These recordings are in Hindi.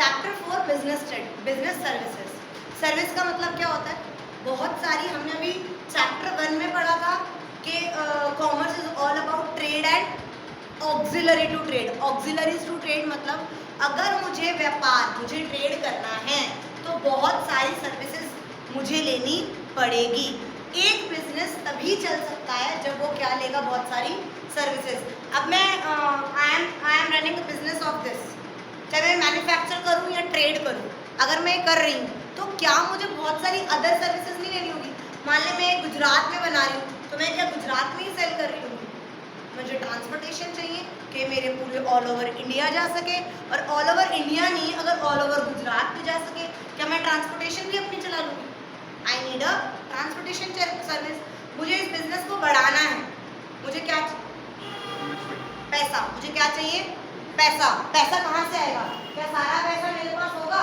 Chapter 4 business services. सर्विस का मतलब क्या होता है? बहुत सारी हमने अभी चैप्टर 1 में पढ़ा था कि commerce is all about trade and auxiliary to trade. Auxiliaries to trade मतलब अगर मुझे मुझे ट्रेड करना है तो बहुत सारी सर्विसेज मुझे लेनी पड़ेगी। एक बिजनेस तभी चल सकता है जब वो क्या लेगा, बहुत सारी सर्विसेज। अब मैं I am running a business of this, चाहे मैं मैन्युफैक्चर करूँ या ट्रेड करूँ, अगर मैं कर रही हूँ तो क्या मुझे बहुत सारी अदर सर्विसेज नहीं लेनी होगी? मान ले मैं गुजरात में बना रही हूँ तो मैं क्या गुजरात में ही सेल कर रही हूँ? मुझे ट्रांसपोर्टेशन चाहिए कि मेरे पूरे ऑल ओवर इंडिया जा सके, और ऑल ओवर इंडिया नहीं, अगर ऑल ओवर गुजरात भी जा सके, क्या मैं ट्रांसपोर्टेशन भी अपनी चला लूँगी? I need a transportation service. मुझे इस बिजनेस को बढ़ाना है, मुझे क्या पैसा, मुझे क्या चाहिए? पैसा। पैसा कहाँ से आएगा? क्या सारा पैसा मेरे पास होगा?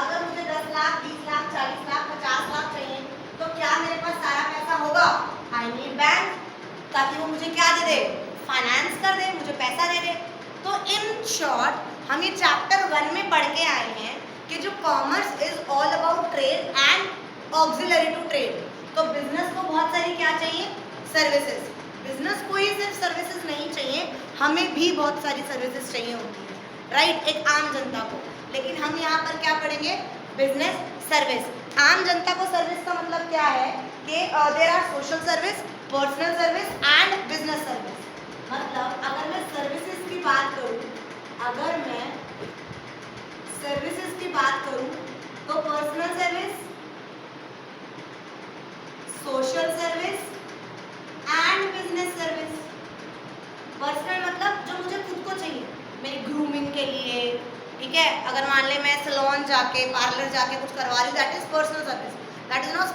अगर मुझे 10 लाख, 20 लाख, 40 लाख, 50 लाख चाहिए तो क्या मेरे पास सारा पैसा होगा? आई नीड बैंक, ताकि वो मुझे क्या दे दे? फाइनेंस कर दे, मुझे पैसा दे दे। तो इन शॉर्ट हम ये चैप्टर 1 में पढ़ के आए हैं कि जो commerce is all about trade and auxiliary to trade. तो बिजनेस को बहुत सारी क्या चाहिए? सर्विसेज। बिजनेस को ही सिर्फ सर्विसेज नहीं चाहिए, हमें भी बहुत सारी सर्विसेज चाहिए होती है, राइट? एक आम जनता को। लेकिन हम यहाँ पर क्या पढ़ेंगे? Business service. आम जनता को सर्विस का मतलब क्या है कि there are social service, personal service and business service. मतलब अगर मैं सर्विसेज की बात करूँ, अगर मैं सर्विसेज की बात करूँ तो personal service, social service and business service. Personal मतलब जो मुझे खुद को चाहिए, मेरी ग्रूमिंग के लिए, ठीक है? अगर मान ले मैं सैलून जाके, पार्लर जाके कुछ करवा रही हूँ, that is personal service, that is not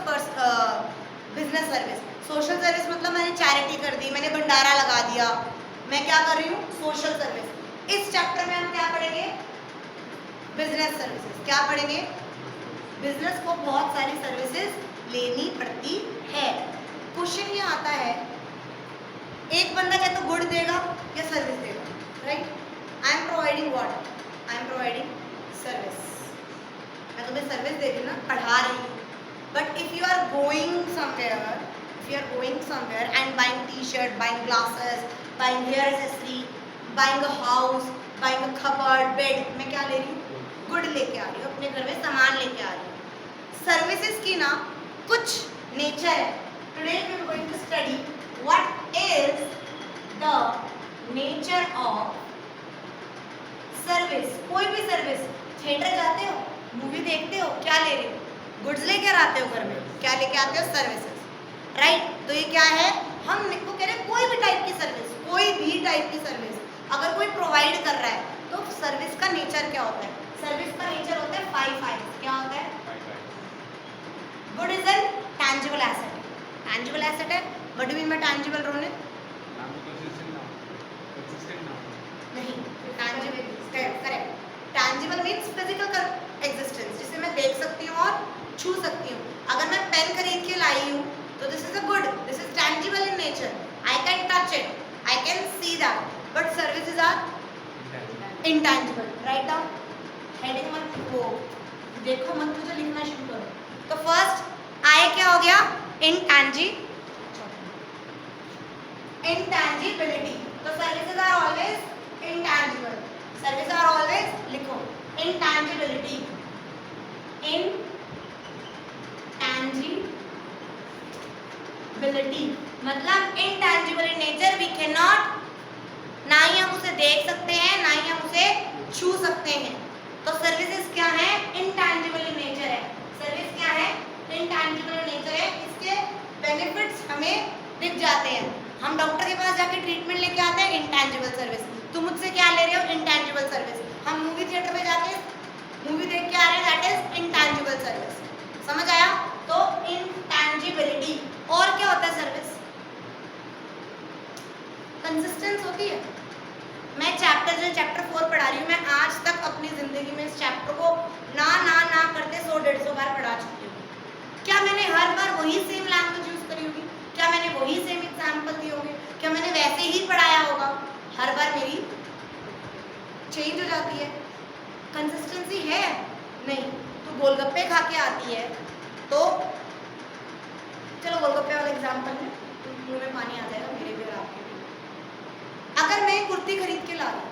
business service. Social service मतलब मैंने चैरिटी कर दी, मैंने भंडारा लगा दिया, मैं क्या कर रही हूँ? Social service. इस चैप्टर में हम क्या पढ़ेंगे? Business services. क्या पढ़ेंगे? बिजनेस को बहुत सारी सर्विसेज लेनी पड़ती है। क्वेश्चन ये आता है, एक बंदा क्या तो गुड देगा या सर्विस देगा, right? I am providing what? I am providing service. मैं तुम्हें सर्विस दे रही हूँ ना, पढ़ा रही हूँ। But if you are going somewhere and buying T shirt, buying glasses, buying hair accessory, buying a house, buying a cupboard, bed, मैं क्या ले रही हूँ? गुड लेके आ रही हूँ, अपने घर में सामान लेके आ रही हूँ। सर्विसेज की ना कुछ नेचर है। Today we are going to study what is the nature of service. कोई भी सर्विस, थिएटर जाते हो, मूवी देखते हो, क्या ले रहे हो? गुड्स लेकर आते हो घर में, क्या लेके आते हो? Services, right? तो ये क्या है? हम को कह रहे हैं कोई भी टाइप की सर्विस, कोई भी टाइप की सर्विस अगर कोई प्रोवाइड कर रहा है तो सर्विस का नेचर क्या होता है? सर्विस का नेचर होता है 5 I's। क्या होता है? Good is an tangible asset. Tangible asset है। What do mean by tangible, Ronit? नहीं, tangible correct. Tangible means physical existence, जिसे मैं देख सकती हूँ और छू सकती हूँ। अगर मैं पेन खरीद के लाई हूँ तो this is a good, this is tangible in nature, I can touch it, I can see that. But services are intangible. Right down, heading मत वो देखो मत, मुझे लिखना शुरू करो। तो फर्स्ट आई क्या हो गया? इंटैंजिबिलिटी। तो services are always intangible. Services are always, लिखो, इंटैंजिबिलिटी। इंटैंजिबिलिटी मतलब intangible in nature, we can not, ना ही हम उसे देख सकते हैं, ना ही हम उसे छू सकते हैं। तो सर्विसेज क्या है? इंटैंजिबल इन नेचर है। सर्विस क्या है? इंटैंजिबल इन नेचर है। इसके बेनिफिट्स हमें दिख जाते हैं। हम डॉक्टर के पास जाके ट्रीटमेंट लेके आते हैं, इंटैंजिबल सर्विस। तुम मुझसे क्या ले रहे हो? Intangible service. हम मूवी थिएटर में जाके मूवी देख के आ रहे हैं, दैट इज इंटैंजिबल सर्विस। समझ आया? तो इंटैंजिबिलिटी। और क्या होता है सर्विस? कंसिस्टेंस होती है। मैं चैप्टर 4 पढ़ा रही हूँ, मैं आज तक अपनी जिंदगी में इस चैप्टर को ना करते 100-150 बार पढ़ा चुकी हूँ। क्या मैंने हर बार वही सेम लैंग्वेज यूज करी होगी? क्या मैंने वही सेम एग्जाम्पल दिए होंगे? क्या मैंने वैसे ही पढ़ाया होगा? हर बार मेरी चेंज हो जाती है। कंसिस्टेंसी है नहीं। तो गोलगप्पे खा के आती है तो चलो गोलगप्पे वाला एग्जाम्पल है, मुंह में पानी आ जाएगा मेरे भी और आपके भी। अगर मैं कुर्ती खरीद के ला रही हूँ,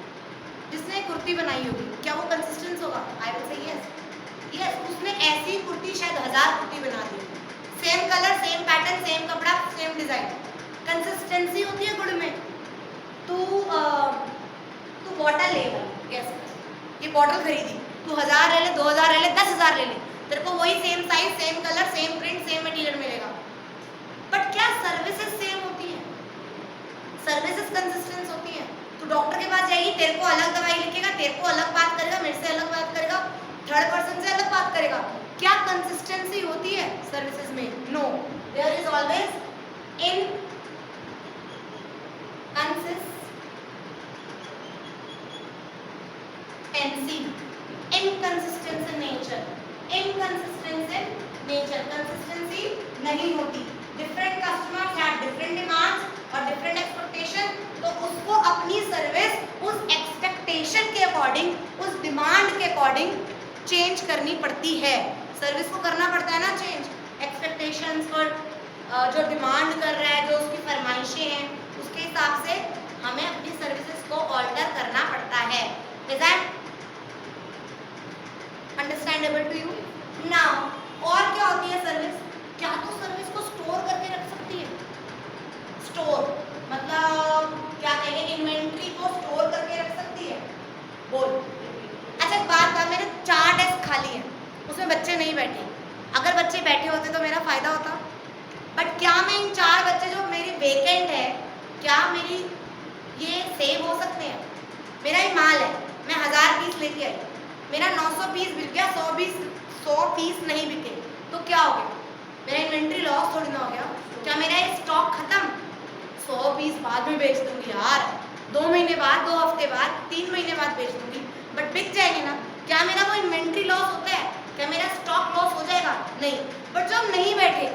जिसने कुर्ती बनाई होगी, क्या वो कंसिस्टेंस होगा? I will say yes. Yes, उसने ऐसी कुर्ती शायद 1000 कुर्ती बना दी, same colour, same pattern, same कपड़ा, सेम डिजाइन। कंसिस्टेंसी होती है गुड़ में। तू बॉटल ले, यस, ये बॉटल खरीदी, तू 1000 ले ले, 2000 ले ले, 10,000 ले ले, तेरे को वही same size, same colour, same print, same material मिलेगा। बट क्या सर्विसेज सेम होती है? सर्विसेज कंसिस्टेंस होती है। तो डॉक्टर के पास जाएगी, तेरे को अलग दवाई लिखेगा, तेरे को अलग बात करेगा, मेरे से अलग बात करेगा, थर्ड पर्सन से अलग बात करेगा। क्या कंसिस्टेंसी होती है सर्विसेज में? No, there is always in inconsistency nature, inconsistency nature, consistency नहीं होती। Different customers have different demands और डिफरेंट एक्सपेक्टेशन, तो उसको अपनी सर्विस उस एक्सपेक्टेशन के अकॉर्डिंग, उस डिमांड के अकॉर्डिंग चेंज करनी पड़ती है। सर्विस को करना पड़ता है ना चेंज, एक्सपेक्टेशंस पर जो डिमांड कर रहा है, जो उसकी फरमाइशें हैं, उसके हिसाब से हमें अपनी सर्विसेज को ऑल्टर करना पड़ता है। Is that understandable to you? Now और क्या होती है सर्विस? क्या तो सर्विस को स्टोर करके रख सकती है? स्टोर मतलब क्या कहेंगे, इन्वेंट्री को स्टोर करके रख सकती है। बोल। अच्छा एक बात था, मेरे 4 डेस्क खाली हैं, उसमें बच्चे नहीं बैठे। अगर बच्चे बैठे होते तो मेरा फायदा होता, बट क्या मैं इन 4 बच्चे जो मेरी वेकेंट है, क्या मेरी ये सेव हो सकते हैं? मेरा ही माल है, मैं 1000 पीस लेके आई, मेरा 900 पीस बिक गया, 100 पीस नहीं बिके, तो क्या हो गया? मेरा इन्वेंट्री लॉस थोड़ी ना हो गया? क्या मेरा ये स्टॉक खत्म? 100 पीस बाद में बेच दूंगी यार, 2 महीने बाद, 2 हफ्ते बाद, 3 महीने बाद बेच दूंगी, बट बिक जाएंगे ना। क्या मेरा वो इन्वेंट्री लॉस होता है? क्या मेरा स्टॉक लॉस हो जाएगा? नहीं। बट जो हम नहीं बैठे,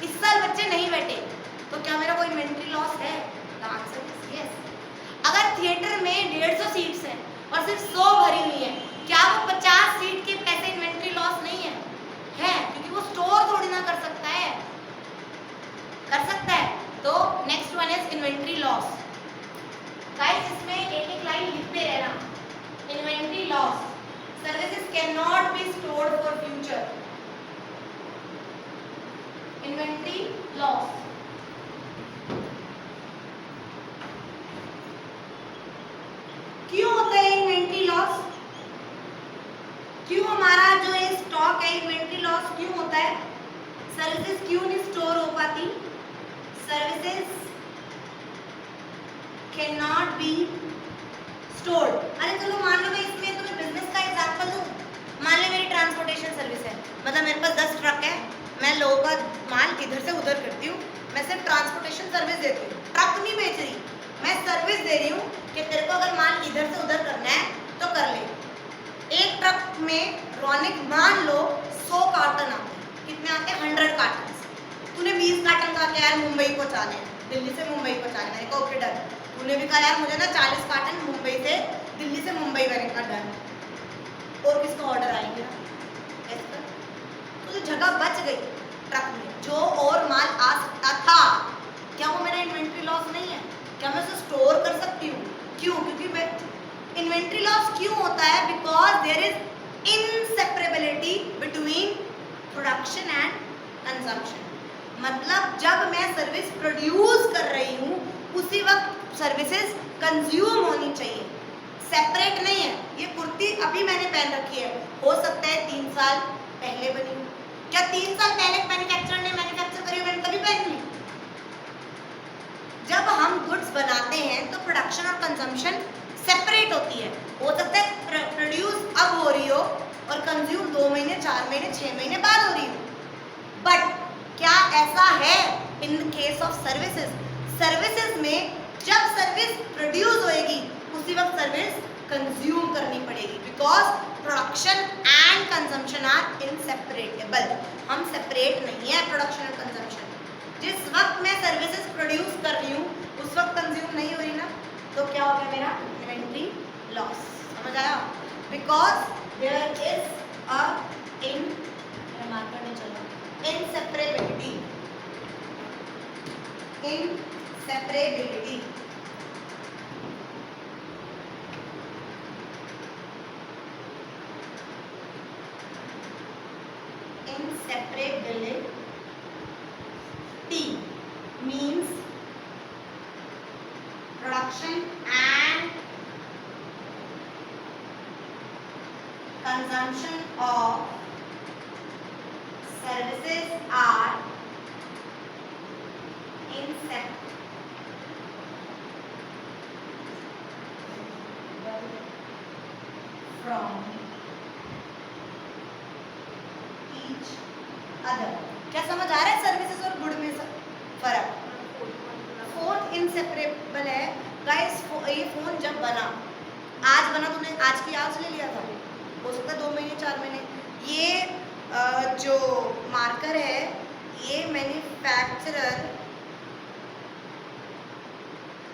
इस साल बच्चे नहीं बैठे, तो क्या मेरा कोई इन्वेंट्री लॉस है? The answer is yes. अगर थिएटर में 150 सीट्स हैं और सिर्फ 100 भरी हुई है, क्या वो 50 सीट के पैसे इन्वेंट्री लॉस नहीं है? है, क्योंकि वो स्टोर थोड़ी ना कर सकता है। कर सकता है। तो next one is inventory loss. Guys इसमें एक एक लाइन लिखते रहना। Inventory loss, services can not be stored for future. Inventory loss, क्यों होता है इन्वेंट्री लॉस? क्यों हमारा जो ये स्टॉक है, इन्वेंट्री लॉस क्यों होता है? सर्विसेज क्यों नहीं स्टोर हो पाती? Services can not be stored. अरे चलो मान लो मैं इसमें तुम्हें बिजनेस का एग्जांपल दूं। मान लो मेरी ट्रांसपोर्टेशन सर्विस है, मतलब मेरे पास 10 ट्रक है, मैं लोगों का माल इधर से उधर करती हूँ, मैं सिर्फ ट्रांसपोर्टेशन सर्विस देती हूँ, ट्रक नहीं बेच रही, मैं सर्विस दे रही हूँ कि तेरे को अगर माल इधर से उधर करना है तो कर ले। एक ट्रक में रौनिक मान लो 100 कार्टन आते हैं, कितने आते हैं? 100 कार्टन। तूने 20 कार्टन कहा कि यार मुंबई पहुँचाने हैं, दिल्ली से मुंबई पहुँचाने, मैंने कहा ओके डन। तूने भी कहा यार मुझे ना 40 कार्टन मुंबई से दिल्ली से मुंबई, मैंने कहा डन। और किसका ऑर्डर आएंगे ना? ऐसा तो जगह बच गई ट्रक में, जो और माल आ सकता था, क्या वो मेरा इन्वेंट्री लॉस नहीं है? क्या मैं उसे स्टोर कर सकती हूँ? क्यों? क्योंकि मैं इन्वेंट्री लॉस क्यों होता है? Because there is inseparability between production and consumption. मतलब जब मैं सर्विस प्रोड्यूस कर रही हूँ उसी वक्त सर्विसेज कंज्यूम होनी चाहिए, सेपरेट नहीं है। ये कुर्ती अभी मैंने पहन रखी है, हो सकता है 3 साल पहले बनी, क्या 3 साल पहले मैन्युफैक्चरर ने मैन्युफैक्चर करी मैंने तभी पहन ली? जब हम गुड्स बनाते हैं तो प्रोडक्शन और कंजम्पशन सेपरेट होती है। हो सकता है प्रोड्यूस अब हो रही हो और कंज्यूम 2 महीने, 4 महीने, 6 महीने बाद हो रही हो, बट क्या ऐसा है इन केस ऑफ सर्विसेज? सर्विसेज में जब सर्विस प्रोड्यूस होएगी उसी वक्त सर्विस कंज्यूम करनी पड़ेगी, because production and consumption are inseparable. हम सेपरेट नहीं है प्रोडक्शन और कंजम्पशन। जिस वक्त मैं सर्विसेज प्रोड्यूस कर रही हूँ उस वक्त कंज्यूम नहीं हो रही ना, तो क्या हो गया मेरा? Inventory loss. समझ आया? Because inseparability. Inseparability means production and consumption of services are inseparable from each other. क्या समझ आ रहा है सर्विसेज और गुड में फर्क? फोन इनसेपरेबल है गाइस। ये फोन जब बना, आज बना, तूने आज की आज ले लिया था, हो सकता है 2 महीने 4 महीने। ये जो मार्कर है ये मैन्युफैक्चरर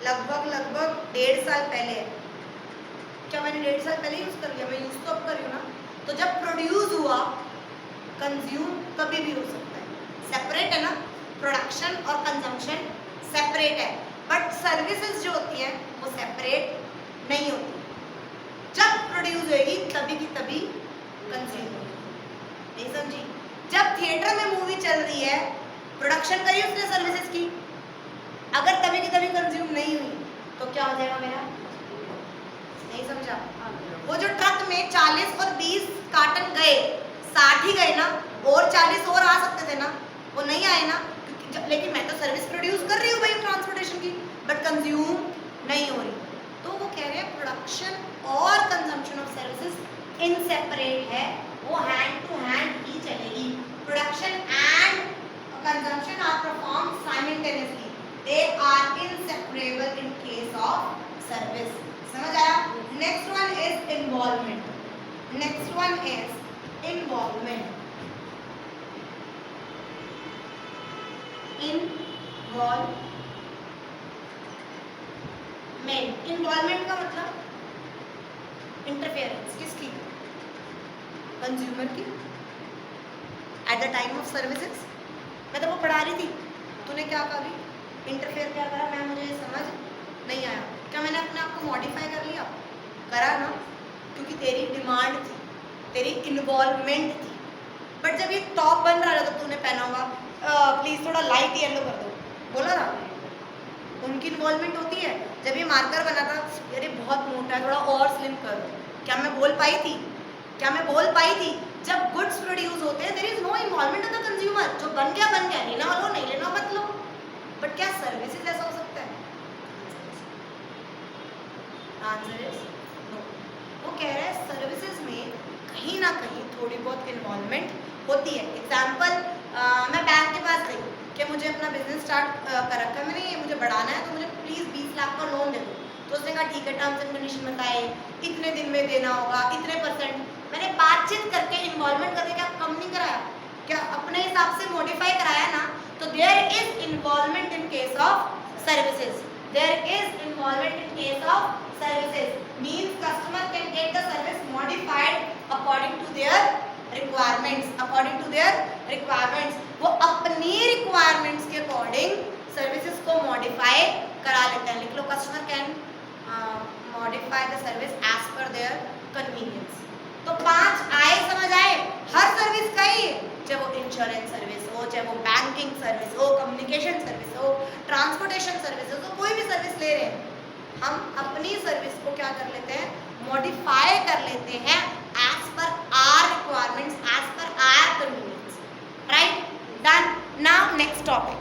लगभग 1.5 साल पहले है। क्या मैंने 1.5 साल पहले यूज़ कर लिया? मैं यूज़ तो अब कर रही हूँ ना। तो जब प्रोड्यूस हुआ, कंज्यूम कभी भी हो सकता है। सेपरेट है ना, प्रोडक्शन और कंजम्पशन सेपरेट है, बट सर्विसेज जो होती हैं वो सेपरेट नहीं होती। जब प्रोड्यूस होगी तभी की तभी कंज्यूम होगी। नहीं समझी? जब थिएटर में मूवी चल रही है, प्रोडक्शन करी उसने सर्विसेज की, अगर तभी की तभी कंज्यूम नहीं हुई तो क्या हो जाएगा मेरा? नहीं समझा? वो जो ट्रक में 40 और 20 कार्टन गए, 60 ही गए ना, और 40 और आ सकते थे ना, वो नहीं आए ना, लेकिन मैं तो सर्विस प्रोड्यूस कर रही हूँ भाई ट्रांसपोर्टेशन की, बट कंज्यूम नहीं हो रही। तो वो कह रहे हैं प्रोडक्शन और कंजम्पशन ऑफ सर्विसेज इनसेपरेट है, वो हैंड टू हैंड ही चलेगी। Production and consumption are perform simultaneously, they are inseparable in case of service. समझ आया? Next one is involvement. Next one is involvement. Involvement का मतलब इंटरफेरेंस किसकी? कंज्यूमर की at the time of services. मैं तो वो पढ़ा रही थी, तूने क्या कहा? इंटरफेयर क्या करा? मैं मुझे समझ नहीं आया। क्या मैंने अपने आप को मॉडिफाई कर लिया? करा ना, क्योंकि तेरी डिमांड थी, तेरी इन्वॉल्वमेंट थी। बट जब ये टॉप बन रहा था तो तूने पहना होगा प्लीज थोड़ा लाइट येलो कर दो, बोला था। उनकी इन्वॉल्वमेंट होती है। जब ये मार्कर बना था, अरे बहुत मोटा है, थोड़ा और स्लिम कर दो। क्या मैं बोल पाई थी? क्या मैं बोल पाई थी? जब गुड्स प्रोड्यूस होते हैं there is no involvement of the consumer. जो बन गया, लेना लो, नहीं लेना मत लो। बट क्या सर्विसेज ऐसा हो सकता है? Answer is no. वो कह रहे हैं सर्विसेज में कहीं ना कहीं थोड़ी बहुत इन्वॉल्वमेंट होती है। एग्जाम्पल, मैं बैंक के पास गई कि मुझे अपना बिजनेस स्टार्ट कर रखा है मैंने, ये मुझे बढ़ाना है, तो मुझे प्लीज़ 20 लाख का लोन दे दो। तो उसने कहा ठीक है, टर्म्स एंड कंडीशन बताए, इतने दिन में देना होगा, इतने %। मैंने बातचीत करके, इन्वॉल्वमेंट करके, क्या कम नहीं कराया? क्या अपने हिसाब से मॉडिफाई कराया ना? तो there is involvement in case of services. There is involvement in case of services means customer can get the service modified according to their requirements. According to their requirements, वो अपनी रिक्वायरमेंट्स के अकॉर्डिंग सर्विसेज को मॉडिफाई करा लेते हैं। लिख लो, customer can modify the service as per their convenience. तो 5 आए, समझ आए? हर सर्विस का ही, चाहे वो इंश्योरेंस सर्विस हो, चाहे वो बैंकिंग सर्विस हो, कम्युनिकेशन सर्विस हो, ट्रांसपोर्टेशन सर्विस हो, तो कोई भी सर्विस ले रहे हैं, हम अपनी सर्विस को क्या कर लेते हैं? मॉडिफाई कर लेते हैं as per our requirements, as per our convenience. Right? Done. Now next topic.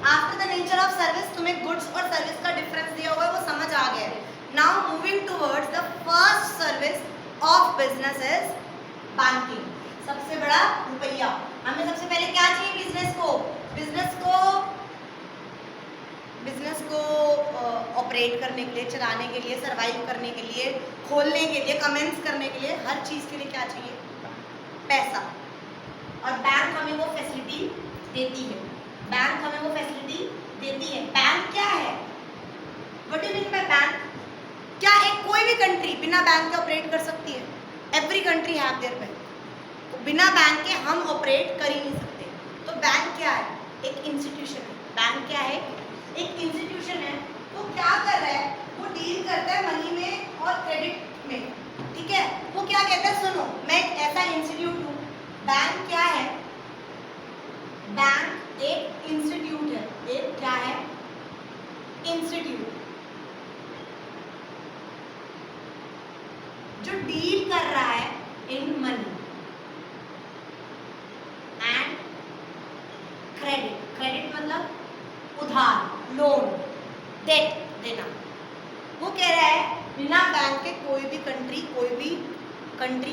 After the nature of service, तुम्हें गुड्स और सर्विस का डिफरेंस दिया हुआ है, वो समझ आ गया है। Now moving towards the first service of business is banking. सबसे बड़ा रुपया। हमें सबसे पहले क्या चाहिए? बिजनेस को ऑपरेट करने के लिए, चलाने के लिए, सर्वाइव करने के लिए, खोलने के लिए, कमेंस करने के लिए, हर चीज के लिए क्या चाहिए? पैसा। और बैंक हमें वो फैसिलिटी देती है। बैंक हमें वो फैसिलिटी देती है। बैंक क्या है? What do you mean by bank? क्या एक कोई भी कंट्री बिना बैंक के ऑपरेट कर सकती है? Every country have their bank. बिना बैंक के हम ऑपरेट कर ही नहीं सकते। तो बैंक क्या है? एक इंस्टीट्यूशन है। बैंक क्या है? एक इंस्टीट्यूशन है। वो क्या कर रहा है? वो डील करता है मनी में और क्रेडिट में, ठीक है। वो क्या कहता है, सुनो, मैं एक ऐसा इंस्टीट्यूट हूँ। बैंक क्या है? बैंक एक इंस्टीट्यूट है। एक क्या है? इंस्टीट्यूट, जो डील कर रहा है in money and credit. Credit मतलब उधार, लोन, डेट देना। वो कह रहा है बिना बैंक के कोई भी कंट्री,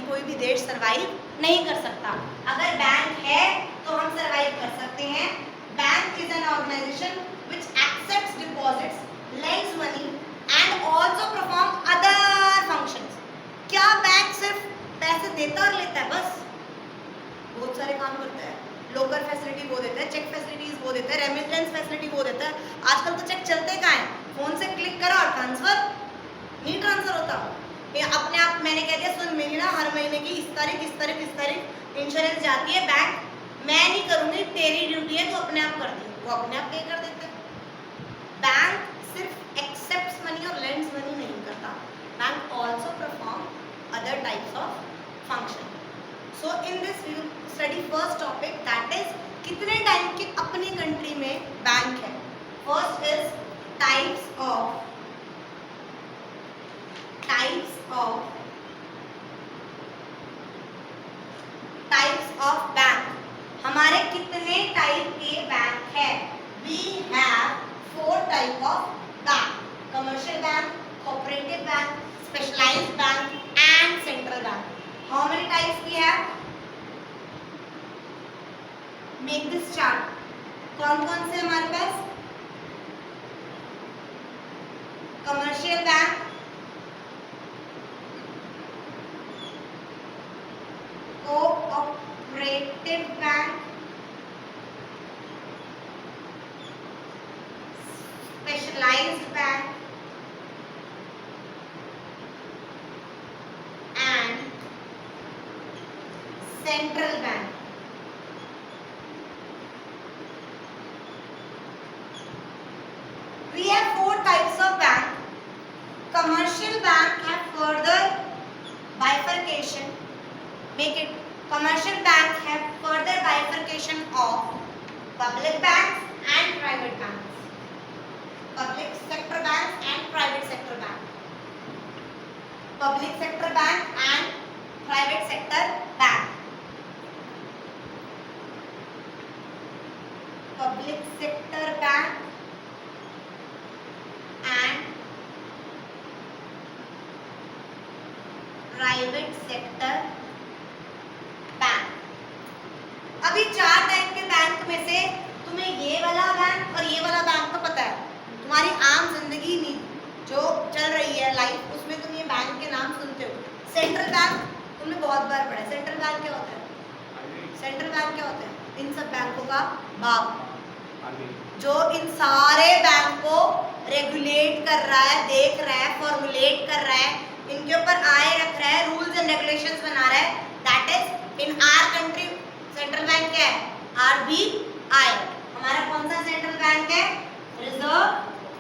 कोई भी देश सरवाइव नहीं कर सकता। अगर बैंक है तो हम सरवाइव कर सकते हैं। Bank is an organization which accepts deposits, lends money and also perform other functions। क्या बैंक सिर्फ पैसे देता और लेता है? बस, बहुत सारे काम करता है। लोकर फैसिलिटी वो देता है, चेक फैसिलिटीज वो देता है, रेमिटेंस फैसिलिटी वो देता है। आजकल तो चेक चलते कहाँ हैं? फोन से क्लिक करा और ट्रांसफर, नहीं ट्रांसफर होता। ये अपने आप मैंने कह दिया, सुन मेरी ना हर महीने की इस तारीख इंश्योरेंस जाती है बैंक, मैं नहीं करूंगी, तेरी ड्यूटी है, तो अपने आप कर दी। वो अपने आप पे कर देते हैं। बैंक सिर्फ एक्सेप्ट्स मनी और लेंड्स मनी नहीं करता। Bank also perform other types of function. So in this we will study first topic, that is कितने टाइप के अपनी कंट्री में बैंक है। First is types of bank. हमारे कितने टाइप के बैंक है? We have 4 type of bank: commercial bank, cooperative bank, specialised bank and central bank. How many types we have? Make this chart. कौन कौन से हमारे पास? Commercial bank, cooperative bank, specialised bank and central bank. We have 4 types of bank. Commercial bank have further bifurcation. Make it. Commercial bank have further bifurcation of public banks and private banks. Public sector banks and private sector bank. Public sector bank and private sector bank. Public sector bank and private sector bank. अभी 4 टाइप के बैंक में से तुम्हें ये वाला बैंक और ये वाला बैंक तो पता है। तुम्हारी आम जिंदगी में जो चल रही है लाइफ, उसमें तुम ये बैंक के नाम सुनते हो। सेंट्रल बैंक तुमने बहुत बार पढ़ा है। सेंट्रल बैंक क्या होता है? सेंट्रल बैंक क्या होता है? इन सब बैंकों का बाप, जो इन सारे बैंक को रेगुलेट कर रहा है, देख रहा है, फॉर्मुलेट कर रहा है, इनके ऊपर आए रख रहा है, रूल्स एंड रेगुलेशंस बना रहा है। That is in our country central bank क्या है? RBI। हमारा कौन सा सेंट्रल बैंक है? Reserve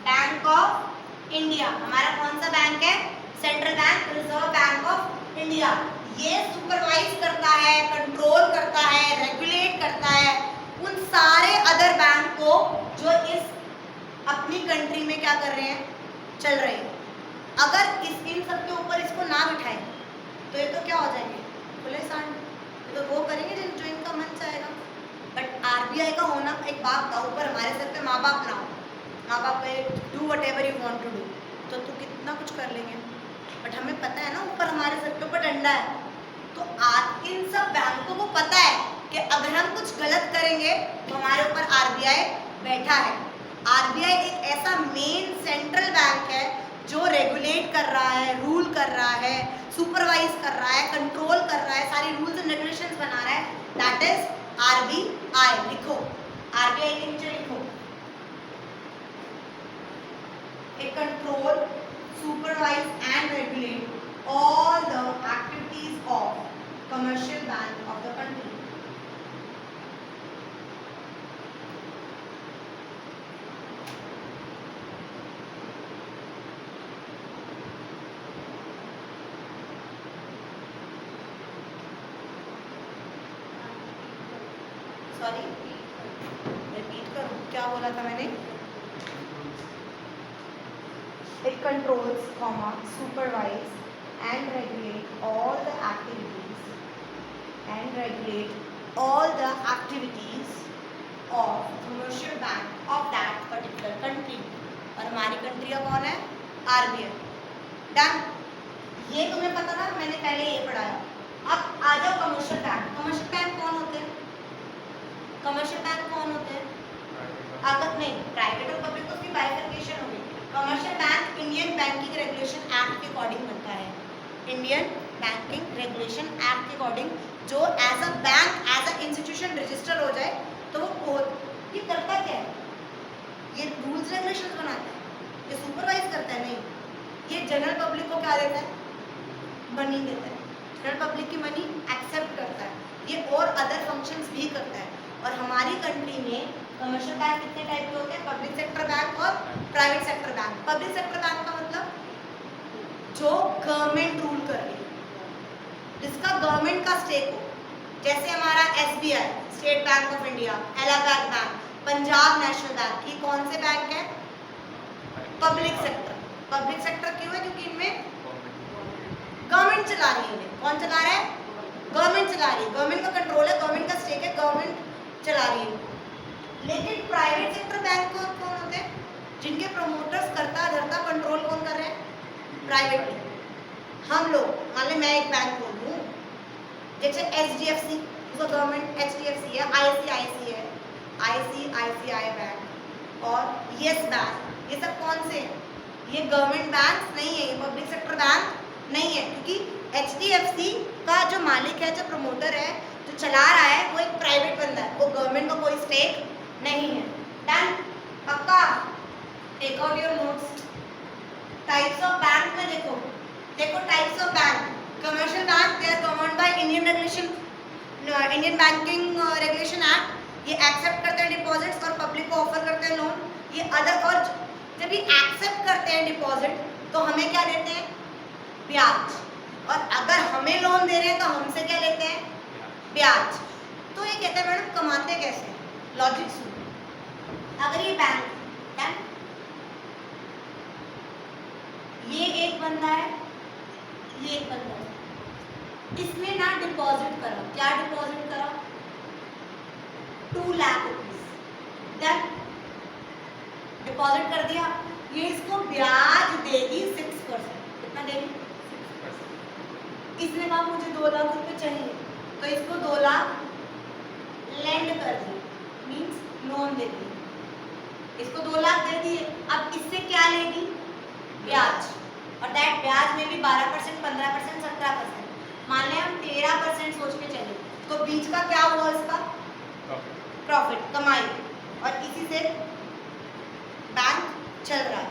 bank of India. हमारा कौन सा बैंक है? Central bank, reserve bank of India. ये सुपरवाइज करता है, कंट्रोल करता है, रेगुलेट करता है उन सारे अदर बैंक को जो इस अपनी कंट्री में क्या कर रहे हैं? चल रहे हैं। अगर इन सब के ऊपर इसको ना बिठाएं तो ये तो क्या हो जाएंगे? खुले सांड। तो वो करेंगे जो इनका मन चाहेगा। बट RBI का होना एक बाप का ऊपर, हमारे सर पे माँ बाप ना हो, माँ बाप पे do what ever you want to do, तो तू कितना कुछ कर लेंगे। बट हमें पता है ना ऊपर हमारे सर के ऊपर डंडा है। तो आज इन सब बैंकों को पता है कि अगर हम कुछ गलत करेंगे तो हमारे ऊपर RBI बैठा है। RBI एक ऐसा मेन सेंट्रल बैंक है जो रेगुलेट कर रहा है, रूल कर रहा है, सुपरवाइज कर रहा है, कंट्रोल कर रहा है, सारी रूल्स एंड रेगुलेशंस बना रहा है। That is RBI। लिखो, RBI के नीचे लिखो, it control, supervise and regulate all the activities of commercial bank of the country. Sorry repeat करूँ, क्या बोला था मैंने? It controls, supervise and regulate all the activities of commercial bank of that particular country. और हमारी कंट्री का कौन है? RBI. डन. ये तुम्हें पता था, मैंने पहले ये पढ़ाया. अब आ जाओ कमर्शियल बैंक. कमर्शियल बैंक कौन होते हैं? कमर्शियल बैंक कौन होते हैं? अगर नहीं, प्राइवेट और पब्लिक तो उसकी बाइफर्केशन होगी. Commercial bank Indian banking regulation act के अकॉर्डिंग बनता है. इंडियन बैंकिंग रेगुलेशन एक्ट के अकॉर्डिंग जो as a bank, as a institution register हो जाए तो वो ये करता क्या है? ये रूल्स रेगुलेशंस बनाता है, ये सुपरवाइज करता है? नहीं, ये जनरल पब्लिक को क्या देता है? मनी देता है. जनरल पब्लिक की मनी एक्सेप्ट करता है. ये और अदर फंक्शंस भी करता है. और हमारी कंट्री में कमर्शियल बैंक कितने टाइप के होते हैं? पब्लिक सेक्टर बैंक और private sector bank. Public sector bank का मतलब जो गवर्नमेंट रूल कर रही है, जिसका गवर्नमेंट का स्टेक हो. जैसे हमारा SBI, state bank of India, Allahabad bank, Punjab national bank, ये कौन से बैंक है? Public sector. पब्लिक सेक्टर क्यों है? क्योंकि इनमें गवर्नमेंट चला रही है. कौन चला रहा है? गवर्नमेंट चला रही है. गवर्नमेंट का कंट्रोल है, गवर्नमेंट का स्टेक है, गवर्नमेंट चला रही है. लेकिन प्राइवेट सेक्टर बैंक कौन होते हैं? जिनके प्रमोटर्स करता धरता कंट्रोल कौन कर रहे हैं? प्राइवेट. हम लोग, मान लो मैं एक बैंक खोल दूँ, जैसे HDFC, उसका गवर्नमेंट HDFC है, ICICI है, ICICI बैंक और येस बैंक. ये सब कौन से हैं? ये गवर्नमेंट बैंक नहीं है, ये पब्लिक सेक्टर बैंक नहीं है. क्योंकि HDFC का जो मालिक है, जो प्रमोटर है, जो चला रहा है, वो एक प्राइवेट बंदा है, वो गवर्नमेंट का कोई स्टेक नहीं है. डन. पक्का? Take out your notes. Types of bank में देखो types of bank. Commercial bank they are governed by Indian regulation, Indian banking regulation act. ये एक्सेप्ट करते हैं डिपॉजिट्स और पब्लिक को ऑफर करते हैं लोन. ये अदर, और जब ये एक्सेप्ट करते हैं डिपॉजिट तो हमें क्या देते हैं? ब्याज. और अगर हमें लोन दे रहे हैं तो हमसे क्या लेते हैं? ब्याज. तो ये कहते हैं मैडम कमाते कैसे? लॉजिक सुनो. अगर ये बैंक है, ये एक बंदा है, ये एक बंदा है, इसने ना डिपॉजिट करा. क्या डिपॉजिट करा? 2 लाख रुपीज. डन. डिपॉजिट कर दिया. ये इसको ब्याज देगी 6%. कितना देगी? 6%. इसने कहा मुझे 2 लाख रुपए चाहिए, तो इसको 2 लाख लेंड कर दी, मीन्स लोन दे दी. इसको 2 लाख दे दिए. अब इससे क्या लेगी? ब्याज. और दैट ब्याज में भी 12%, 15%, 17%. मान लें हम 13% सोच के चले, तो बीच का क्या हुआ? इसका प्रॉफिट, कमाई. और इसी से बैंक चल रहा है.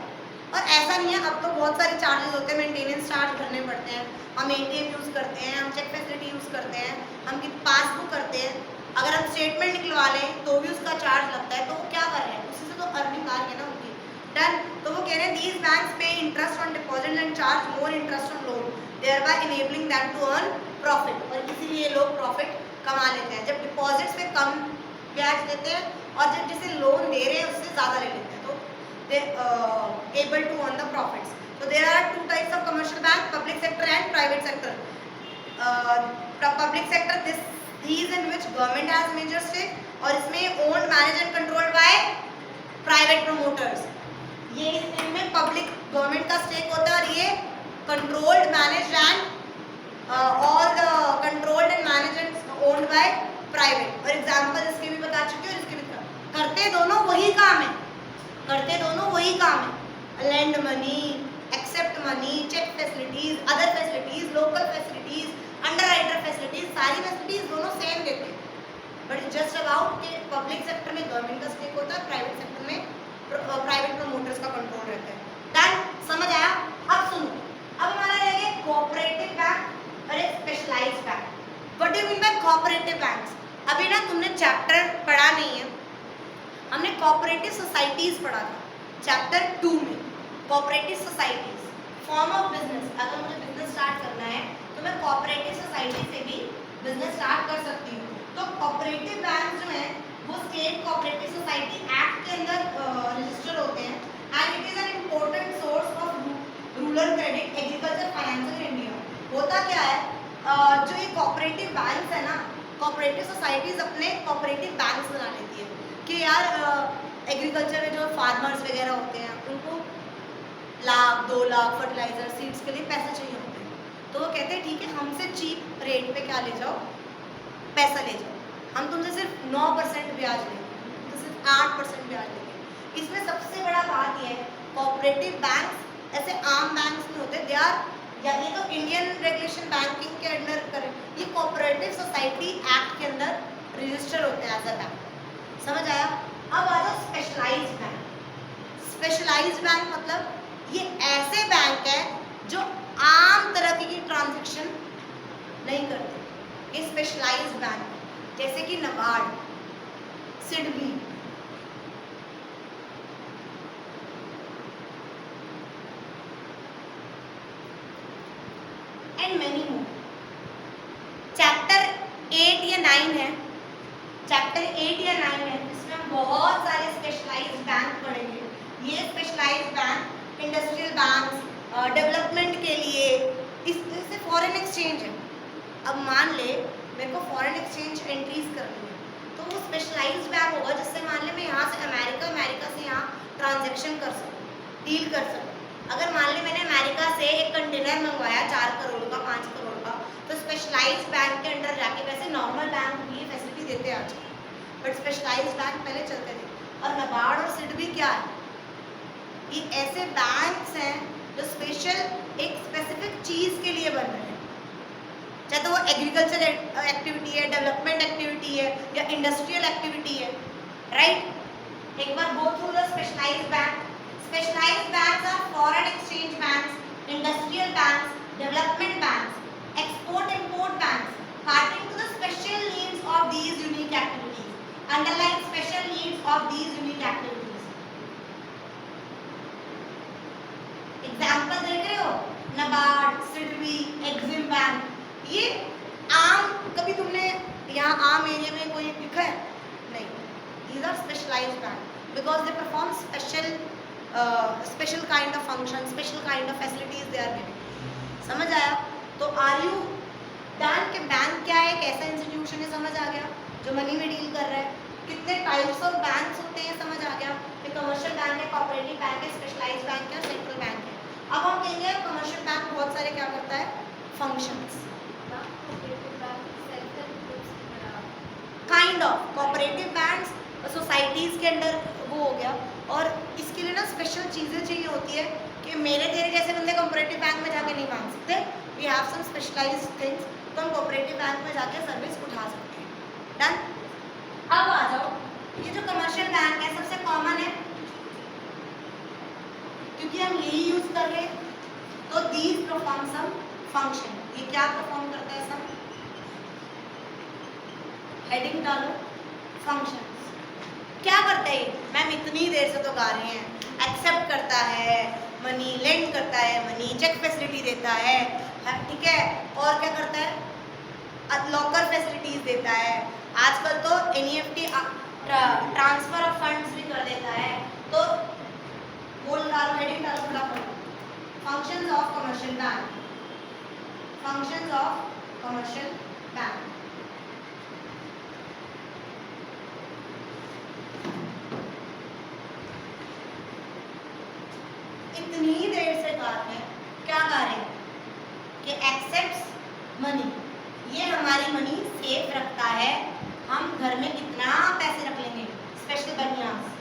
और ऐसा नहीं है, अब तो बहुत सारे चार्जेस होते हैं, मेंटेनेंस चार्ज भरने पड़ते हैं. हम ATM यूज़ करते हैं, हम चेक फैसिलिटी यूज़ करते हैं, हम पासबुक करते हैं. अगर हम स्टेटमेंट निकलवा लें तो भी उसका चार्ज लगता है. तो वो क्या कर रहे हैं? उसी से तो अर्निंग आ रही है ना उनकी. डन. तो वो कह रहे हैं these banks pay interest on deposit and charge more interest on loan, thereby enabling them to earn profit. और इसीलिए लोग प्रॉफिट कमा लेते हैं. जब डिपॉजिट्स पे कम ब्याज देते हैं और जब जिसे लोन दे रहे हैं उससे ज़्यादा ले लेते हैं, तो they able to earn the profits. So there are 2 types of commercial bank: public sector and private sector. Public sector, these in which government has major stake, और इसमें owned, managed and controlled by private promoters. ये इनमें पब्लिक गवर्नमेंट का स्टेक होता है और ये कंट्रोल्ड, मैनेज्ड एंड और controlled and managed and owned by private. और एग्जांपल इसके भी बता चुकी हूँ, इसके भी करते दोनों वही काम है. करते दोनों वही काम है. Lend money, accept money, cheque facilities, other facilities, local facilities, underwriter facilities, सारी फैसिलिटीज दोनों सेम देते हैं. बट जस्ट अबाउट कि पब्लिक सेक्टर में गवर्नमेंट का स्टेक होता है, प्राइवेट सेक्टर में प्राइवेट प्रमोटर्स का कंट्रोल रहता है. डन. समझ आया? अब सुनो, अब हमारा रह गया कोऑपरेटिव बैंक और एक specialized bank. What do you mean by cooperative banks? अभी ना तुमने चैप्टर पढ़ा नहीं है, हमने कोऑपरेटिव सोसाइटीज पढ़ा था चैप्टर 2 में. Cooperative societies, form of business. अगर मुझे बिजनेस स्टार्ट करना है तो मैं कोऑपरेटिव सोसाइटी से भी बिजनेस स्टार्ट कर सकती हूँ. तो कोऑपरेटिव बैंक जो है कोऑपरेटिव सोसाइटीज अपने कोऑपरेटिव बैंक्स बना लेती है कि यार एग्रीकल्चर में जो फार्मर्स वगैरह होते हैं उनको 1,00,000 2,00,000 फर्टिलाइजर सीड्स के लिए पैसे चाहिए होते हैं, तो वो कहते हैं ठीक है हमसे चीप रेट पे क्या ले जाओ, पैसा ले जाओ, हम तुमसे सिर्फ 9% ब्याज लेंगे, तो सिर्फ 8% ब्याज लेंगे। इसमें सबसे बड़ा बात यह है कोऑपरेटिव बैंक्स ऐसे आम बैंक्स नहीं होते, दे आर या ये तो इंडियन रेगुलेशन बैंकिंग के अंडर करें, ये कोऑपरेटिव सोसाइटी एक्ट के अंदर रजिस्टर होते हैं एज अ बैंक, समझ आया। अब आ जाओ स्पेशलाइज्ड बैंक। स्पेशलाइज्ड बैंक मतलब ये ऐसे बैंक है जो आम तरह की ट्रांजैक्शन नहीं करते, ये स्पेशलाइज्ड बैंक है, जैसे कि NABARD, SIDBI, and many more. Chapter 8 या 9 है, चैप्टर 8 या 9 है, जिसमें हम बहुत सारे स्पेशलाइज्ड बैंक पढ़ेंगे। ये specialized bank industrial bank, development के लिए, इस से फॉरेन एक्सचेंज है। अब मान ले मेरे को फॉरेन एक्सचेंज एंट्रीज करनी है, तो वो स्पेशलाइज्ड बैंक होगा जिससे मान ले मैं यहाँ से अमेरिका से यहाँ ट्रांजेक्शन कर सकूँ, डील कर सकूँ। अगर मान ली मैंने अमेरिका से एक कंटेनर मंगवाया 4 करोड़ का, 5 करोड़ का, तो स्पेशलाइज्ड बैंक के अंडर जाके, वैसे नॉर्मल बैंक ये फैसिलिटी देते हैं आजकल, बट स्पेशलाइज्ड बैंक पहले चलते थे। और नाबार्ड और सिडबी क्या है, ये ऐसे बैंक्स हैं जो स्पेशल एक स्पेसिफिक चीज़ के लिए बन रहे हैं, चाहे तो वो एग्रीकल्चर एक्टिविटी है, डेवलपमेंट एक्टिविटी है या इंडस्ट्रियल एक्टिविटी है, राइट। एक बार go through the specialised bank. Specialized banks are foreign exchange banks, industrial banks, development banks, export-import banks, catering to the special needs of these unique activities. Underline special needs of these unique activities. Example देख रहे हो, नाबार्ड, सिडबी, एक्सिम बैंक। ये आम, कभी तुमने यहाँ आम एरिया में कोई दिखा है? नहीं। These are specialized banks because they perform special kind of function, special kind of facilities they are giving. समझ आया? तो आर यू डन कि बैंक क्या है, कैसा इंस्टीट्यूशन है, समझ आ गया, जो मनी में डील कर रहा है। कितने टाइप्स ऑफ बैंक्स होते हैं, समझ आ गया कि कमर्शियल बैंक है, कोऑपरेटिव बैंक है, स्पेशलाइज्ड बैंक है, सेंट्रल बैंक है। अब हम कहेंगे कमर्शियल बैंक बहुत सारे क्या करता है, functions, kind of cooperative banks societies के अंडर वो हो गया। और इसके लिए ना स्पेशल चीज़ें चाहिए होती है कि मेरे तेरे जैसे बंदे कोऑपरेटिव बैंक में जाके नहीं मांग सकते, we have some specialized things, तो हम कोऑपरेटिव बैंक में जाके सर्विस उठा सकते हैं। डन। अब आ जाओ, ये जो कमर्शियल बैंक है सबसे कॉमन है क्योंकि हम यही यूज कर रहे हैं, तो दीज परफॉर्म सम फंक्शन। ये क्या परफॉर्म करता है, सब हेडिंग डालो, फंक्शन। क्या करता है मैम, इतनी देर से तो गा रही हैं, एक्सेप्ट करता है, मनी लेंड करता है, मनी चेक फैसिलिटी देता है, ठीक है, और क्या करता है, लॉकर फैसिलिटीज देता है, आजकल तो एनईएफटी ट्रांसफर ऑफ फंड्स भी कर देता है। तो बोल डालो, हेडिंग डालो फटाफट, functions of commercial bank, functions of commercial bank. इतनी देर से गा रहे हैं, क्या गा रहे हैं कि एक्सेप्ट्स मनी, ये हमारी मनी सेफ रखता है, हम घर में कितना पैसे रख लेंगे, स्पेशल बनियास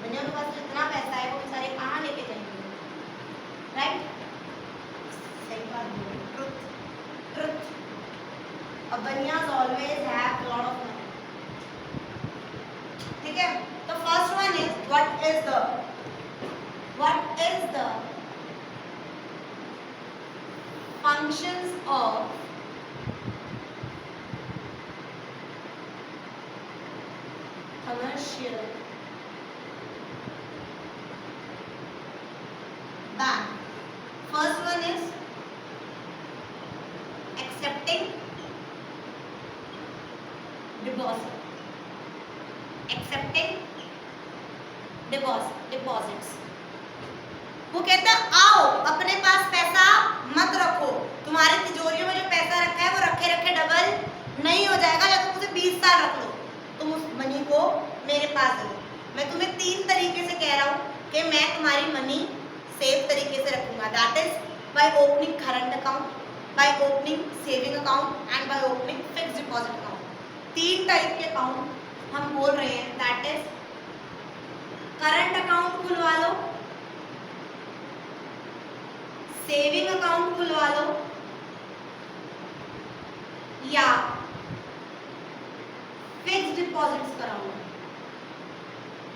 के पास जितना पैसा है वो बेचारे कहाँ लेके जाएंगे, राइट। सही बात बोली, ट्रुथ ट्रुथ। अब banias always have lot of money, ठीक है। तो first one is what is the functions of commercial bank? First one is accepting deposit, accepting deposits। वो कहता है आओ अपने पास पैसा मत रखो, तुम्हारे तिजोरियों में जो पैसा रखा है वो रखे रखे डबल नहीं हो जाएगा, या तो मुझे 20 साल रख लो, तुम उस मनी को मेरे पास दे दो। मैं तुम्हें 3 तरीके से कह रहा हूँ कि मैं तुम्हारी मनी सेफ तरीके से रखूंगा। That is by opening current account, by opening saving account and by opening fix deposit account. 3 type के अकाउंट हम बोल रहे हैं। दैट इज करंट अकाउंट खुलवा लो, सेविंग अकाउंट खुलवा लो, या फिक्स डिपॉजिट्स कराओ,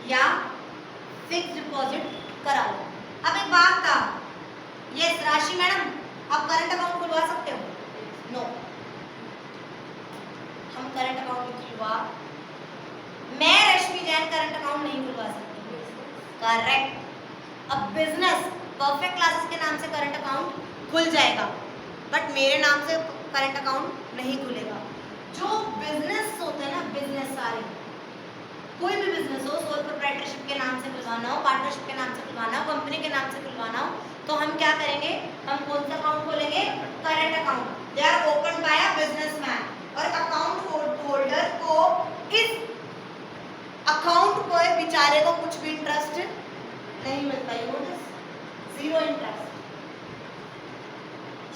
या फिक्स डिपॉजिट कराओ। अब एक बात था, यस राशि मैडम, आप करंट अकाउंट खुलवा सकते हो? नो, हम करंट अकाउंट नहीं खुलवा, मैं रश्मि जैन करंट अकाउंट नहीं खुलवा सकती। करेक्ट। अब बिजनेस परफेक्ट क्लासेस के नाम से करंट अकाउंट खुल जाएगा, बट मेरे नाम से करंट अकाउंट नहीं खुलेगा। जो बिजनेस होते हैं ना, बिजनेस सारे, कोई भी बिजनेस हो, सोल प्रोप्राइटरशिप के नाम से खुलवाना हो, पार्टनरशिप के नाम से खुलवाना हो, कंपनी के नाम से खुलवाना हो, तो हम क्या करेंगे? हम कौन सा अकाउंट खोलेंगे? Current account. They are open by a businessman, और अकाउंट होल्डर को इस अकाउंट पर बेचारे को कुछ भी इंटरेस्ट नहीं मिलता। You notice, 0 interest.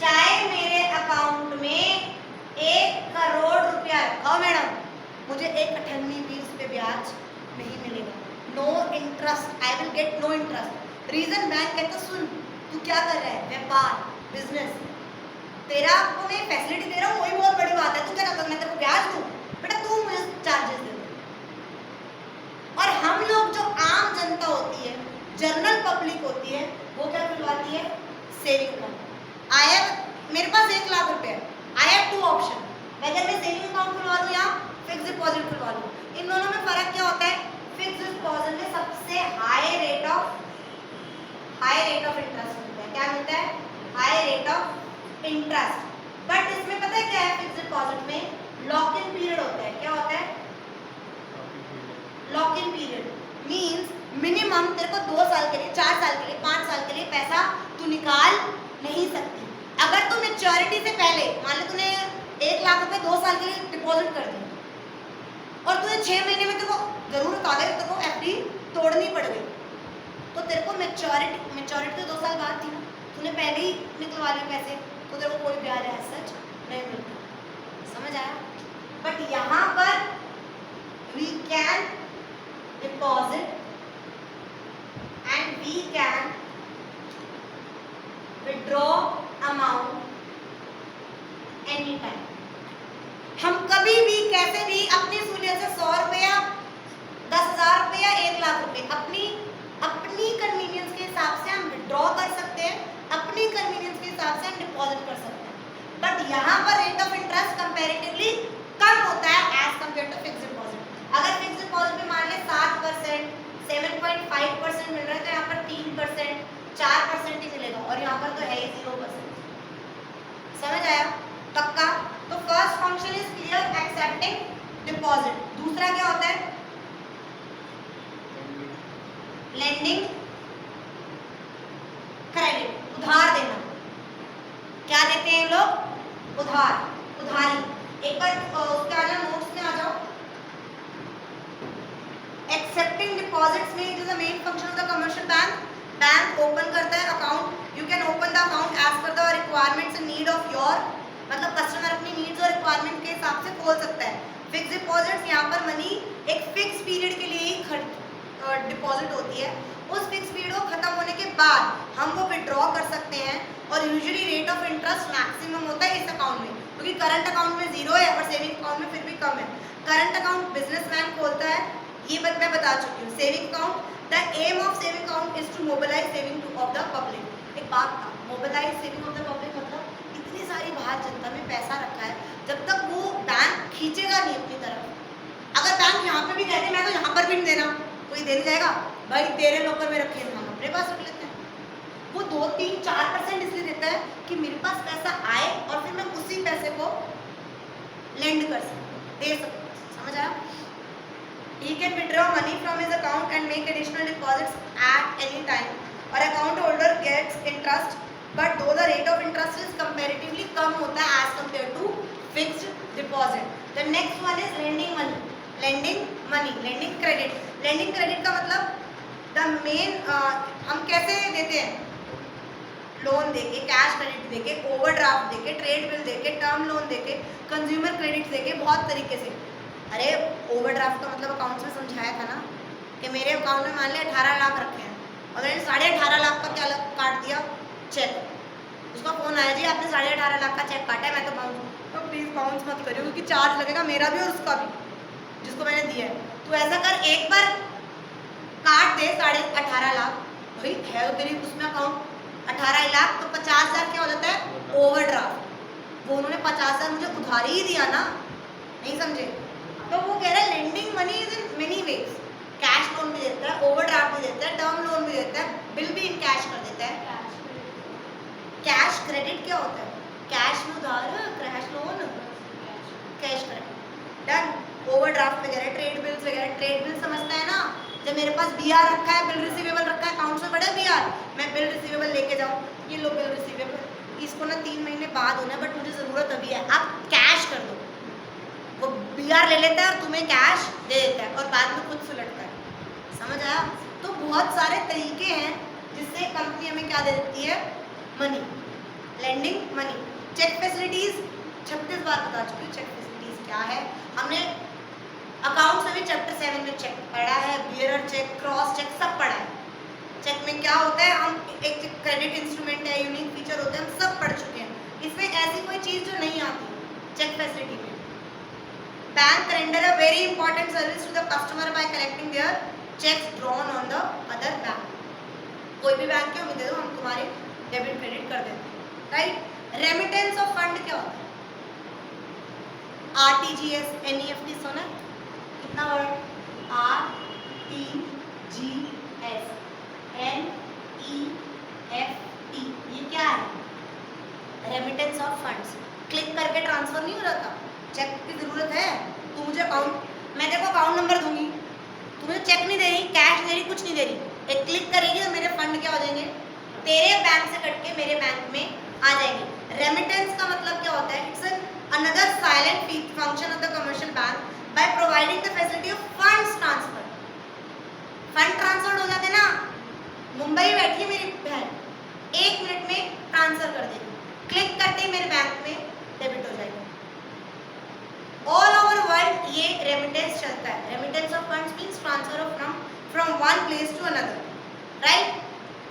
चाहे मेरे अकाउंट में 1 करोड़ रुपया रखा मैडम, मुझे 1/98 पे ब्याज नहीं मिलेगा। No interest, I will get no interest. Reason bank कहता सुन, तू क्या कर रहा है? व्यापार, बिजनेस, तेरा को मैं फैसिलिटी दे रहा हूँ, वही बहुत बड़ी बात है। तू क्या करता, मैं तेरे को ब्याज दूँ? बेटा तू मुझे चार्जेस दे दे। और हम लोग जो आम जनता होती है, जनरल पब्लिक होती है, वो क्या खुलवाती है? Saving account. आई हैव, मेरे पास 1 लाख रुपए है, आई हैव 2 ऑप्शन, अगर मैं सेविंग अकाउंट खुलवा लूँ या फिक्स डिपॉजिट खुलवा लूँ। इन दोनों में फर्क क्या होता है? फिक्स डिपॉजिट में सबसे हाई रेट ऑफ इंटरेस्ट मिलता है। क्या मिलता है? High rate of interest. But इसमें पता है क्या है? फिक्स डिपॉजिट में लॉक इन पीरियड होता है। क्या होता है? Lock in period means minimum तेरे को 2 साल के लिए, 4 साल के लिए, 5 साल के लिए पैसा तू निकाल नहीं सकती। अगर तू मैच्योरिटी से पहले, मान लो तूने 1 लाख रुपए 2 साल के लिए डिपॉजिट कर दी और तुझे 6 महीने में तेरे को जरूरत आ गई, तेरे को एफडी तोड़नी पड़ गई, तो तेरे को मैच्योरिटी तो 2 साल बाद थी ना, तूने पहले ही निकलवा लिए पैसे, तो तेरे को कोई ब्याज है सच नहीं मिलता। समझ आया? बट यहाँ पर we can deposit and we can withdraw amount anytime। हम कभी भी कैसे भी अपनी सहूलियत से 100 रुपया, 10,000 रुपया, 1 लाख रुपए अपनी कन्वीनियंस के हिसाब से हम विड्रॉ कर सकते हैं, अपनी कन्वीनियंस के हिसाब से हम डिपॉजिट कर सकते हैं। बट यहाँ पर रेट ऑफ इंटरेस्ट कंपैरेटिवली कम होता है as compare to fix deposit. अगर फिक्स डिपॉजिट में मान लें 7%, 7.5% मिल रहा है, तो यहाँ पर 3%, 4% ही मिलेगा, और यहाँ पर तो है ही 0%। समझ आया? पक्का? तो first function is clear, accepting deposit. दूसरा क्या होता है? लेंडिंग क्रेडिट, उधार देना। क्या देते हैं लोग? उधारी। एक बार उसके आ जाओ, नोट्स में आ जाओ। एक्सेप्टिंग डिपॉजिट्स में it is the main function of the commercial bank. Bank open करता है account, you can open the account as per the requirements and need of your, मतलब कस्टमर अपनी नीड्स और रिक्वायरमेंट के हिसाब से खोल सकता है। फिक्स डिपॉजिट्स, यहाँ पर मनी एक फिक्स पीरियड के लिए ही डिपॉजिट होती है। उस फिक्स पीरियड को खत्म होने के बाद हम वो विड्रॉ कर सकते हैं, और usually rate of interest maximum होता है इस अकाउंट में, क्योंकि करंट अकाउंट में 0 है और सेविंग अकाउंट में फिर भी कम है। करंट अकाउंट बिजनेसमैन खोलता है, ये बात मैं बता चुकी हूँ। Saving account, the aim of saving account is to mobilize saving of the public. एक बात था, mobilize saving of the public मतलब इतनी सारी बाहर जनता में पैसा रखा है, जब तक वो बैंक खींचेगा नहीं अपनी तरफ। अगर बैंक यहाँ पे भी कहते मैं तो यहाँ पर भी नहीं देना, कोई देने जाएगा? भाई तेरे लोकर में रखे, हम अपने पास रख लेते हैं। वो 2, 3, 4% इसलिए देता है कि मेरे पास पैसा आए और फिर मैं उसी पैसे को लेंड कर सकूँ, दे सकूँ। समझ आया? He can withdraw money from his account and make additional deposits at any time, और account holder gets interest, but though the rate of interest is comparatively कम होता है as compared to fixed deposit। The next one is lending money. Lending money, lending credit. Lending credit का मतलब द मेन हम कैसे देते हैं, लोन देके, कैश क्रेडिट देके, ओवरड्राफ्ट देके, ट्रेड बिल देके, टर्म लोन देके, कंज्यूमर क्रेडिट देके, बहुत तरीके से. अरे ओवरड्राफ्ट का मतलब अकाउंट्स में समझाया था ना कि मेरे अकाउंट में मान लिया 18 लाख रखे हैं और मैंने 18.5 लाख का क्या काट दिया, चेक. उसका फोन आया, जी आपने 18.5 लाख का चेक काटा है. मैं तो बाउंस, तो प्लीज़ बाउंस मत करियो क्योंकि चार्ज लगेगा मेरा भी और उसका भी जिसको मैंने दिया है. तो ऐसा कर, एक बार काट दे 18.5 लाख. भाई है तो तेरी उसमें अकाउंट 18 लाख, तो 50,000 क्या हो जाता है, ओवरड्राफ्ट. वो उन्होंने 50,000 मुझे उधारी ही दिया ना, नहीं समझे. तो वो कह रहा है lending money is in many ways. Cash loan भी देता है, ओवरड्राफ्ट भी देता है, टर्म लोन भी देता है, बिल भी इन कैश कर देता है. कैश क्रेडिट क्या होता है, कैश में उधार, crash loan, cash credit. Done. Overdraft वगैरह, ट्रेड बिल्स वगैरह. ट्रेड बिल समझता है ना, जब मेरे पास बीआर रखा है, बिल रिसीवेबल रखा है, अकाउंट्स में पड़ा है बीआर, मैं बिल रिसीवेबल लेके जाऊँ, ये लो बिल रिसीवेबल, इसको ना 3 महीने बाद होना है बट मुझे ज़रूरत अभी है, आप कैश कर दो. वो बीआर ले लेता है और तुम्हें कैश दे देता है और बाद में खुद सुलटता है. समझ आया. तो बहुत सारे तरीके हैं जिससे कंपनी हमें क्या दे देती है, money. Lending money. Cheque facilities 36 बार बता चुकी हूँ. चेक फैसिलिटीज क्या है, हमने अकाउंट्स में भी चैप्टर 7 में चेक पढ़ा है, बियरर चेक, क्रॉस चेक, सब पढ़ा है. चेक में क्या होता है, हम एक क्रेडिट इंस्ट्रूमेंट है, यूनिक फीचर होते हैं, हम सब पढ़ चुके हैं. इसमें ऐसी कोई चीज़ जो नहीं आती चेक फैसिलिटी में. Bank render a very important service to the customer by collecting their cheques drawn on the other bank. कोई भी बैंक के हमें दे दो, हम तुम्हारे डेबिट क्रेडिट कर देते हैं. राइट. रेमिटेंस ऑफ फंड क्या होता है, आरटीजीएस, एनईएफटी सुना कितना वर्ड, आरटीजीएस, एनईएफटी, ये क्या है, रेमिटेंस ऑफ फंड्स. क्लिक करके ट्रांसफर नहीं हो रहा था, चेक की जरूरत है. तू मुझे अकाउंट, मैं देखो अकाउंट नंबर दूंगी, तू मुझे चेक नहीं दे रही, कैश दे रही, कुछ नहीं दे रही, एक क्लिक करेगी तो मेरे फंड क्या हो जाएंगे, तेरे बैंक से कट के मेरे बैंक में आ जाएंगे. रेमिटेंस का मतलब क्या होता है, it's another silent function of the commercial bank by providing the facility of funds transfer. Fund transfer हो जाते ना, मुंबई बैठी है मेरी बहन, 1 मिनट में ट्रांसफर कर देगी, क्लिक करते ही मेरे बैंक में डेबिट हो जाएगा. ऑल ओवर वर्ल्ड ये रेमिटेंस चलता है. Remittance of funds means transfer of from one place to another. Right.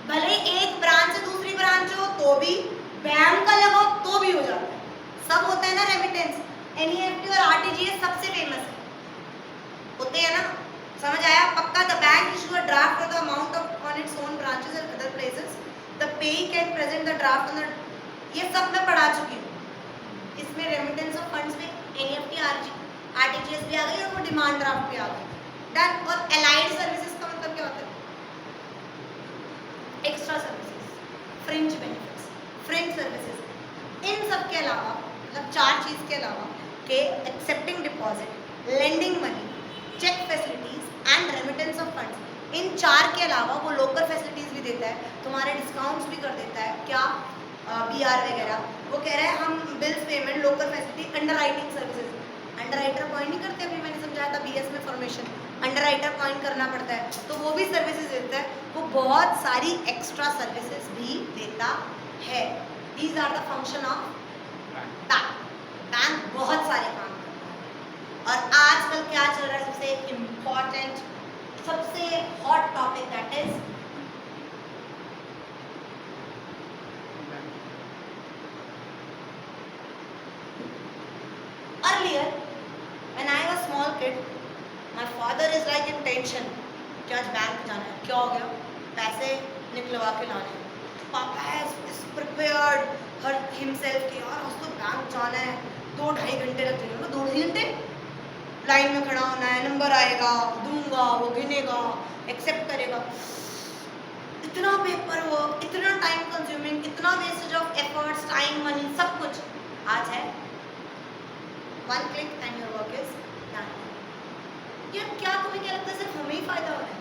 भले एक ब्रांच से दूसरी ब्रांच हो तो भी, बैंक का लगाओ तो भी हो जाता है, सब होता है ना रेमिटेंस. एनईएफटी और आरटीजीएस सबसे फेमस है, होते हैं ना. समझ आया. पक्का. The bank issue a draft for the amount of on its own branches and other places. The payee can present the draft on the, ये सब मैं पढ़ा चुकी हूँ. इसमें रेमिटेंस ऑफ फंड्स में एनईएफटी, आरटीजीएस भी आ गई और वो डिमांड ड्राफ्ट भी आ गई. डन. और अलाइड सर्विसेज का मतलब क्या होता है, extra services, fringe benefits, fringe services. इन सब के अलावा, मतलब 4 चीज़ के अलावा के excepting deposit, lending money, cheque facilities and remittance of funds, इन 4 के अलावा वो लोकल फैसिलिटीज भी देता है, तुम्हारे डिस्काउंट्स भी कर देता है. क्या, बीआर वगैरह. वो कह रहा है हम bills payment, local facility, underwriting services. Underwriter appoint नहीं करते, अभी मैंने समझाया था बीएस में फॉर्मेशन, अंडरराइटर अपॉइंट करना पड़ता है, तो वो भी सर्विसेज देता है. वो बहुत सारी एक्स्ट्रा सर्विसेज भी देता है. These are the function of bank. Bank बहुत सारे काम करता है. और आजकल क्या चल रहा है, सबसे इम्पॉर्टेंट, सबसे hot topic, that is earlier when I was small kid, my father is like in tension कि आज बैंक जाना है. क्या हो गया, पैसे निकलवा के लाने हैं. पापा is prepared her himself कि यार आज तो बैंक जाना है, 2-2.5 घंटे लग जाएंगे. 2-2.5 घंटे लाइन में खड़ा होना है, नंबर आएगा, दूंगा, वो गिनेगा, एक्सेप्ट करेगा. इतना पेपर वर्क, इतना टाइम कंज्यूमिंग, इतना wastage of efforts, time, money, सब कुछ. आज है one click and your work is done. यार क्या तुम्हें क्या लगता है सिर्फ हमें ही फायदा हो रहा है,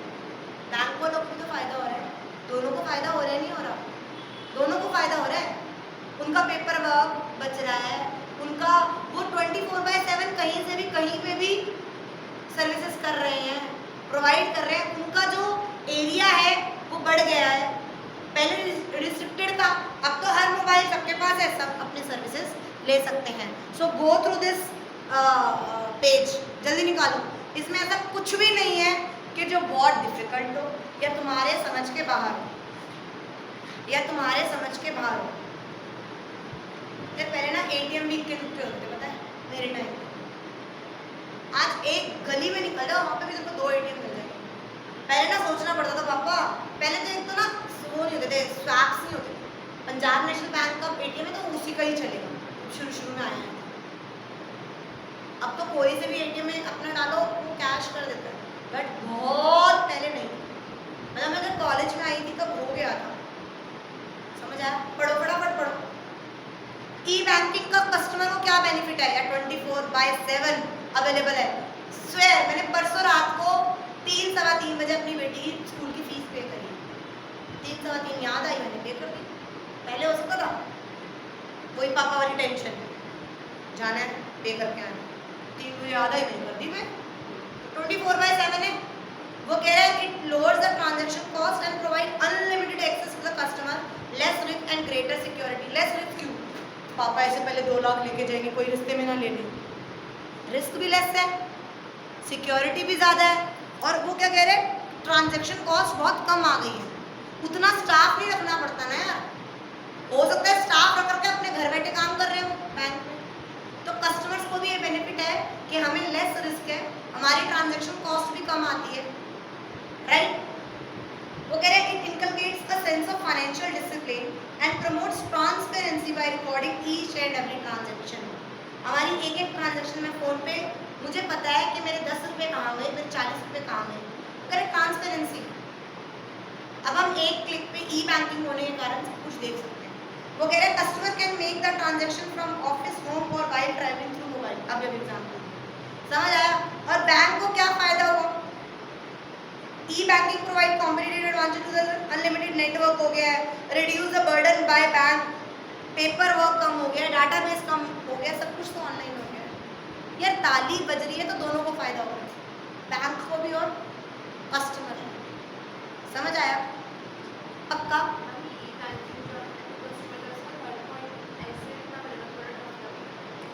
बैंक वालों को भी तो फायदा हो रहा है, दोनों को फायदा हो रहा है, नहीं हो रहा, दोनों को फायदा हो रहा है. उनका पेपर वर्क बच रहा है, उनका वो 24/7 कहीं से भी कहीं पे भी सर्विसेज कर रहे हैं, प्रोवाइड कर रहे हैं। उनका जो एरिया है वो बढ़ गया है, पहले रिस्ट्रिक्टेड था, अब तो हर मोबाइल सबके पास है, सब अपने सर्विसेज ले सकते हैं। सो गो थ्रू दिस पेज, जल्दी निकालो। इसमें ऐसा कुछ भी नहीं है कि जो बहुत डिफिकल्ट हो या तुम्हारे समझ के बाहर हो, या तुम्हारे समझ के बाहर हो। यार पहले ना एटीएम वीक के रुपये होते, पता है मेरे टाइम पे। आज एक गली में निकल जाओ, वहाँ पे भी देखो 2 एटीएम मिल जाएंगे। पहले ना सोचना पड़ता था पापा, पहले तो एक तो ना वो नहीं होते थे, स्वैप्स नहीं होते थे। पंजाब नेशनल बैंक का एटीएम है तो उसी का ही चलेगा, शुरू में आया है। अब तो कोई से भी एटीएम में अपना डालो वो कैश कर देता है, बट बहुत पहले नहीं। मतलब मैं जब कॉलेज में आई थी तब हो गया था, समझ आया? पढ़ो, फटाफट पढ़ो। ई बैंकिंग का कस्टमर को क्या बेनिफिट है? या 24/7 अवेलेबल है। स्वेयर, मैंने परसों रात को 3-3:15 बजे अपनी बेटी की स्कूल की फीस पे करी। 3-3:15 याद आई, मैंने पे कर दी। पहले हो सकता था, वही पापा वाली टेंशन, जाना है पे करके आना, 3 बजे याद आई, मैंने कर दी। मैं 24/7 है। वो कह रहा है it lowers the transaction cost and provide unlimited access to the customer, less risk and greater security. Less risk क्यों? पापा ऐसे पहले 2 लाख लेके जाएंगे, कोई रिश्ते में ना ले ले। रिस्क भी लेस है, सिक्योरिटी भी ज़्यादा है, और वो क्या कह रहे हैं, ट्रांजैक्शन कॉस्ट बहुत कम आ गई है। उतना स्टाफ नहीं रखना पड़ता ना यार। हो सकता है स्टाफ रख करके अपने घर बैठे काम कर रहे हो बैंक में, तो कस्टमर्स को भी ये बेनिफिट है कि हमें लेस रिस्क है, हमारी ट्रांजैक्शन कॉस्ट भी कम आती है, राइट? वो कह रहे हैं it inculcates a sense of financial discipline and promotes transparency by recording each and every transaction. हमारी एक एक ट्रांजैक्शन में फ़ोन पे मुझे पता है कि मेरे 10 रुपये कहाँ गए, मेरे 40 रुपये कहाँ गए। करें ट्रांसपेरेंसी। अब हम एक क्लिक पे ई बैंकिंग होने के कारण सब कुछ देख सकते हैं। वो कह रहे हैं customer can make the transaction from office, home और वाइल ट्रैवलिंग थ्रू मोबाइल। अब जब एग्जाम्पल समझ आया? और बैंक को क्या फ़ायदा हुआ? E banking provide competitive advantage to the unlimited network हो गया है, reduce the burden by bank, paper work कम हो गया, डाटाबेस कम हो गया, सब कुछ तो ऑनलाइन हो गया है। यार ताली बज रही है तो दोनों को फ़ायदा हो रहा है, बैंक को भी और कस्टमर को। समझ आया? पक्का?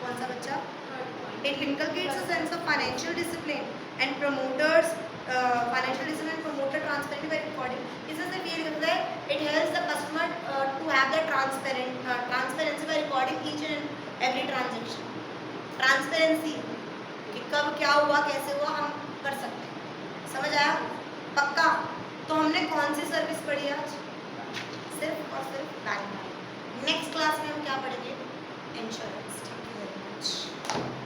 कौन सा बच्चा? It inculcates a sense of financial discipline and promoters financial discipline and promoter transparency by recording. इससे ये कहता है it helps the customer to have the transparency by recording each and every transaction. Transparency कि कब क्या हुआ, कैसे हुआ, हम कर सकते हैं। समझ आया? पक्का? तो हमने कौन सी सर्विस पढ़ी आज? सिर्फ और सिर्फ बैंक। नेक्स्ट क्लास में हम क्या पढ़ेंगे? Insurance. Thank you very much.